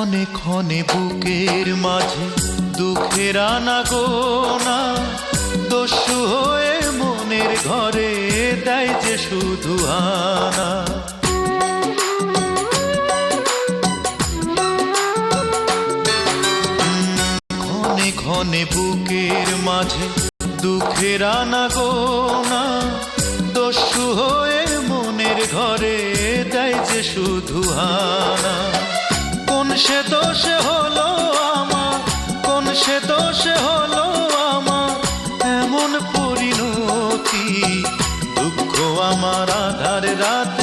ক্ষণে ক্ষণে বুকের মাঝে দুঃখের আনাগোনা, দস্যু হয়ে মনের ঘরে দেয় যে শুধু আনা। ক্ষণে ক্ষণে বুকের মাঝে দুঃখের আনাগোনা, দস্যু হয়ে মনের ঘরে দেয় যে শুধু আনা। কোন সে দোষে হলো আমার, কোন সে দোষে হলো আমার এমন পরিণতি, দুঃখ আমার আধার রাতে